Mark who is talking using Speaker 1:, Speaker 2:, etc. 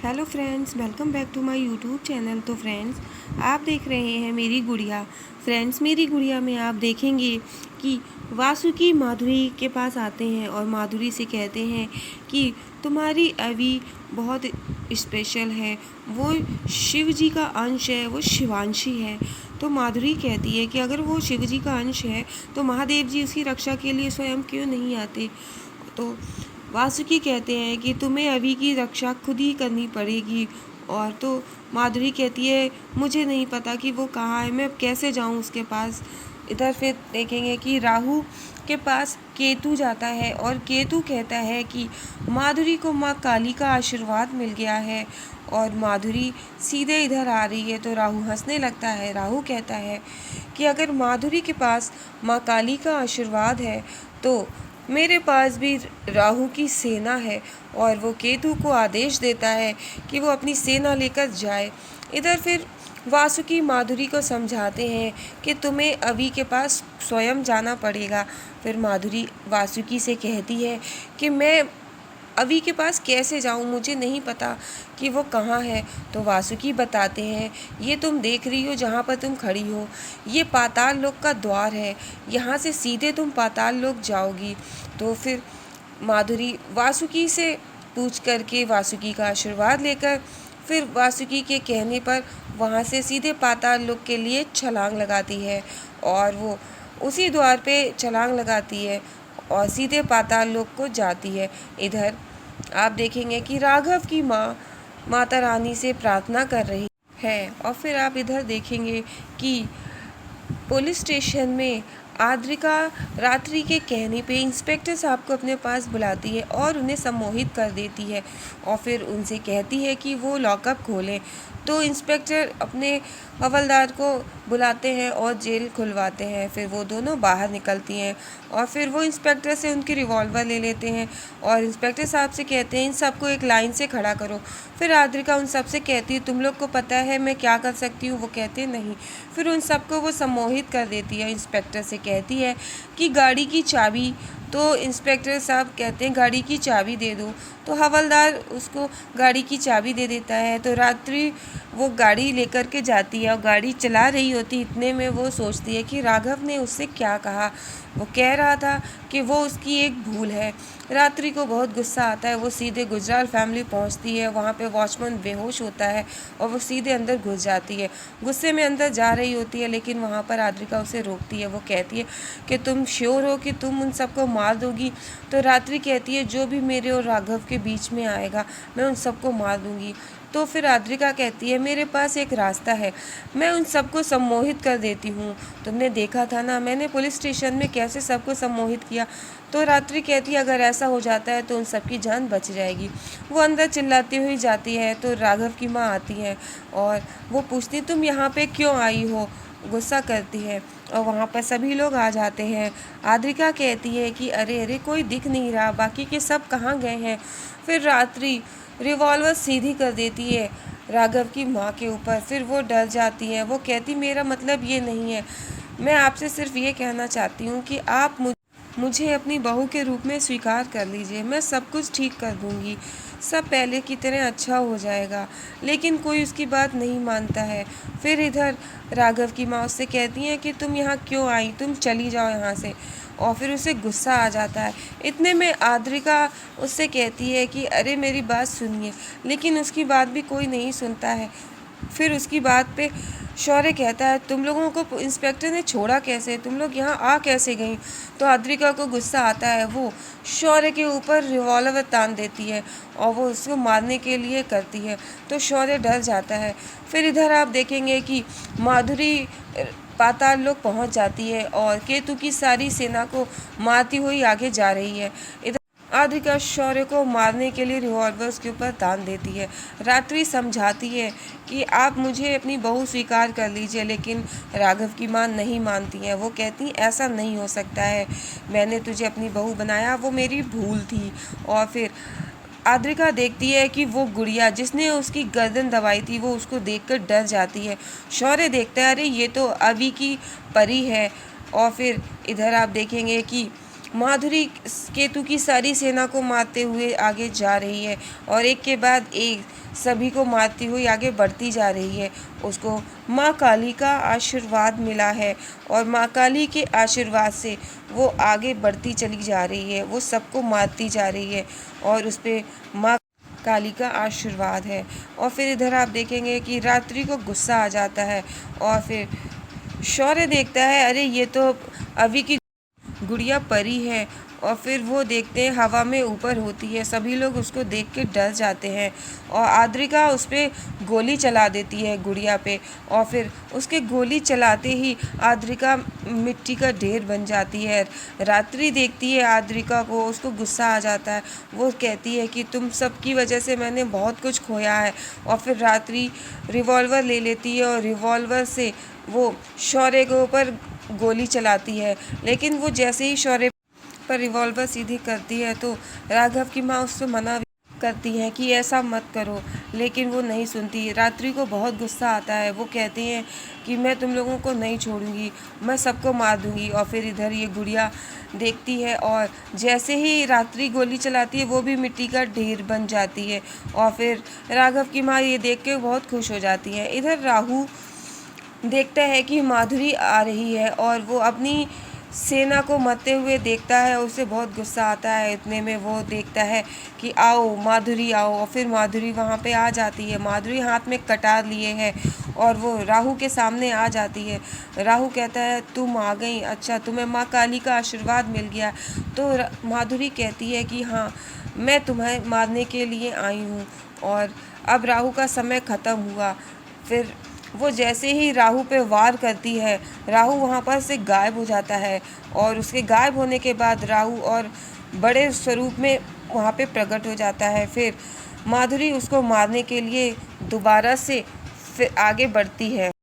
Speaker 1: Hello friends, welcome back to my YouTube channel. तो friends, आप देख रहे हैं मेरी गुड़िया। फ्रेंड्स, मेरी गुड़िया में आप देखेंगे कि वासुकी माधुरी के पास आते हैं और माधुरी से कहते हैं कि तुम्हारी अवी बहुत स्पेशल है, वो शिव जी का अंश है, वो शिवांशी है। तो माधुरी कहती है कि अगर वो शिव जी का अंश है तो महादेव जी उसकी रक्षा के लिए स्वयं क्यों नहीं आते। तो वासुकी कहते हैं कि तुम्हें अभी की रक्षा खुद ही करनी पड़ेगी। और तो माधुरी कहती है मुझे नहीं पता कि वो कहाँ है, मैं कैसे जाऊँ उसके पास। इधर फिर देखेंगे कि राहु के पास केतु जाता है और केतु कहता है कि माधुरी को माँ काली का आशीर्वाद मिल गया है। और माधुरी सीधे इधर आ रही है तो राहु हंसने लगता है। राहु कहता है कि अगर माधुरी के पास माँ काली का आशीर्वाद है तो मेरे पास भी राहु की सेना है। और वो केतु को आदेश देता है कि वो अपनी सेना लेकर जाए। इधर फिर वासुकी माधुरी को समझाते हैं कि तुम्हें अभी के पास स्वयं जाना पड़ेगा। फिर माधुरी वासुकी से कहती है कि मैं अभी के पास कैसे जाऊं, मुझे नहीं पता कि वो कहाँ है। तो वासुकी बताते हैं ये तुम देख रही हो जहाँ पर तुम खड़ी हो, ये पाताल लोक का द्वार है, यहाँ से सीधे तुम पाताल लोक जाओगी। तो फिर माधुरी वासुकी से पूछ करके वासुकी का आशीर्वाद लेकर फिर वासुकी के कहने पर वहाँ से सीधे पाताल लोक के लिए छलांग लगाती है। और वो उसी द्वार पे छलांग लगाती है और सीधे पाताल लोक को जाती है। इधर आप देखेंगे कि राघव की माँ माता रानी से प्रार्थना कर रही है। और फिर आप इधर देखेंगे कि पुलिस स्टेशन में आद्रिका रात्रि के कहने पे इंस्पेक्टर साहब को अपने पास बुलाती है और उन्हें सम्मोहित कर देती है और फिर उनसे कहती है कि वो लॉकअप खोलें। तो इंस्पेक्टर अपने हवलदार को बुलाते हैं और जेल खुलवाते हैं। फिर वो दोनों बाहर निकलती हैं और फिर वो इंस्पेक्टर से उनकी रिवॉल्वर ले लेते हैं और इंस्पेक्टर साहब से कहते हैं इन सबको एक लाइन से खड़ा करो। फिर आद्रिका उन सब से कहती है तुम लोग को पता है मैं क्या कर सकती हूँ। वो कहते हैं नहीं। फिर उन सबको वो सम्मोहित कर देती है। इंस्पेक्टर से कहती है कि गाड़ी की चाबी। तो इंस्पेक्टर साहब कहते हैं गाड़ी की चाबी दे दो। तो हवलदार उसको गाड़ी की चाबी दे देता है। तो रात्रि वो गाड़ी लेकर के जाती है और गाड़ी चला रही होती, इतने में वो सोचती है कि राघव ने उससे क्या कहा। वो कह रहा था कि वो उसकी एक भूल है। रात्रि को बहुत गुस्सा आता है, वो सीधे गुजराल फैमिली पहुंचती है। वहाँ पे वॉचमैन बेहोश होता है और वो सीधे अंदर घुस जाती है। गुस्से में अंदर जा रही होती है लेकिन वहाँ पर आद्रिका उसे रोकती है। वो कहती है कि तुम श्योर हो कि तुम उन सबको मार दोगी। तो रात्रि कहती है जो भी मेरे और राघव के बीच में आएगा मैं उन सबको मार दूंगी। तो फिर आद्रिका कहती है मेरे पास एक रास्ता है, मैं उन सबको सम्मोहित कर देती हूँ। तुमने देखा था ना मैंने पुलिस स्टेशन में कैसे सबको सम्मोहित किया। तो रात्रि कहती है अगर ऐसा हो जाता है तो उन सबकी जान बच जाएगी। वो अंदर चिल्लाती हुई जाती है तो राघव की माँ आती है और वो पूछती तुम यहाँ पे क्यों आई हो, गुस्सा करती है। और वहाँ पर सभी लोग आ जाते हैं। आद्रिका कहती है कि अरे अरे कोई दिख नहीं रहा, बाकी के सब कहाँ गए हैं। फिर रात्रि रिवॉल्वर सीधी कर देती है राघव की माँ के ऊपर। फिर वो डर जाती है। वो कहती मेरा मतलब ये नहीं है, मैं आपसे सिर्फ ये कहना चाहती हूँ कि आप मुझे अपनी बहू के रूप में स्वीकार कर लीजिए, मैं सब कुछ ठीक कर दूँगी, सब पहले की तरह अच्छा हो जाएगा। लेकिन कोई उसकी बात नहीं मानता है। फिर इधर राघव की माँ उससे कहती हैं कि तुम यहाँ क्यों आई, तुम चली जाओ यहाँ से। और फिर उसे गुस्सा आ जाता है। इतने में आद्रिका उससे कहती है कि अरे मेरी बात सुनिए, लेकिन उसकी बात भी कोई नहीं सुनता है। फिर उसकी बात पे शौर्य कहता है तुम लोगों को इंस्पेक्टर ने छोड़ा कैसे, तुम लोग यहाँ आ कैसे गई। तो आद्रिका को गुस्सा आता है, वो शौर्य के ऊपर रिवॉल्वर तान देती है और वो उसको मारने के लिए करती है। तो शौर्य डर जाता है। फिर इधर आप देखेंगे कि माधुरी पाताल लोक पहुँच जाती है और केतु की सारी सेना को मारती हुई आगे जा रही है। इधर आद्रिका शौर्य को मारने के लिए रिवॉल्वर उसके ऊपर तान देती है। रात्रि समझाती है कि आप मुझे अपनी बहू स्वीकार कर लीजिए, लेकिन राघव की माँ नहीं मानती है। वो कहती ऐसा नहीं हो सकता है, मैंने तुझे अपनी बहू बनाया, वो मेरी भूल थी। और फिर आद्रिका देखती है कि वो गुड़िया जिसने उसकी गर्दन दबाई थी वो उसको देखकर डर जाती है। शौर्य देखता है अरे ये तो अभी की परी है। और फिर इधर आप देखेंगे कि माधुरी केतु की सारी सेना को मारते हुए आगे जा रही है और एक के बाद एक सभी को मारती हुई आगे बढ़ती जा रही है। उसको माँ काली का आशीर्वाद मिला है और माँ काली के आशीर्वाद से वो आगे बढ़ती चली जा रही है, वो सबको मारती जा रही है और उस पर माँ काली का आशीर्वाद है। और फिर इधर आप देखेंगे कि रात्रि को गुस्सा आ जाता है और फिर शौर्य देखता है, अरे ये तो अभी की गुड़िया परी है। और फिर वो देखते हैं हवा में ऊपर होती है, सभी लोग उसको देख के डर जाते हैं और आद्रिका उस पर गोली चला देती है गुड़िया पे और फिर उसके गोली चलाते ही आद्रिका मिट्टी का ढेर बन जाती है। रात्रि देखती है आद्रिका को, उसको गुस्सा आ जाता है, वो कहती है कि तुम सब की वजह से मैंने बहुत कुछ खोया है। और फिर रात्रि रिवॉल्वर ले लेती है और रिवॉल्वर से वो शौर्य के ऊपर गोली चलाती है, लेकिन वो जैसे ही शौर्य पर रिवॉल्वर सीधी करती है तो राघव की माँ उससे मना करती है कि ऐसा मत करो, लेकिन वो नहीं सुनती। रात्रि को बहुत गुस्सा आता है, वो कहती हैं कि मैं तुम लोगों को नहीं छोड़ूंगी, मैं सबको मार दूंगी। और फिर इधर ये गुड़िया देखती है और जैसे ही रात्रि गोली चलाती है वो भी मिट्टी का ढेर बन जाती है और फिर राघव की माँ ये देख के बहुत खुश हो जाती है। इधर राहु देखता है कि माधुरी आ रही है और वो अपनी सेना को मरते हुए देखता है, उसे बहुत गुस्सा आता है। इतने में वो देखता है कि आओ माधुरी आओ, और फिर माधुरी वहाँ पे आ जाती है। माधुरी हाथ में कटार लिए है और वो राहु के सामने आ जाती है। राहु कहता है तुम आ गई, अच्छा तुम्हें माँ काली का आशीर्वाद मिल गया। तो माधुरी कहती है कि हाँ मैं तुम्हें मारने के लिए आई हूँ और अब राहु का समय ख़त्म हुआ। फिर वो जैसे ही राहु पे वार करती है, राहु वहाँ पर से गायब हो जाता है और उसके गायब होने के बाद राहु और बड़े स्वरूप में वहाँ पे प्रकट हो जाता है। फिर माधुरी उसको मारने के लिए दोबारा से फिर आगे बढ़ती है।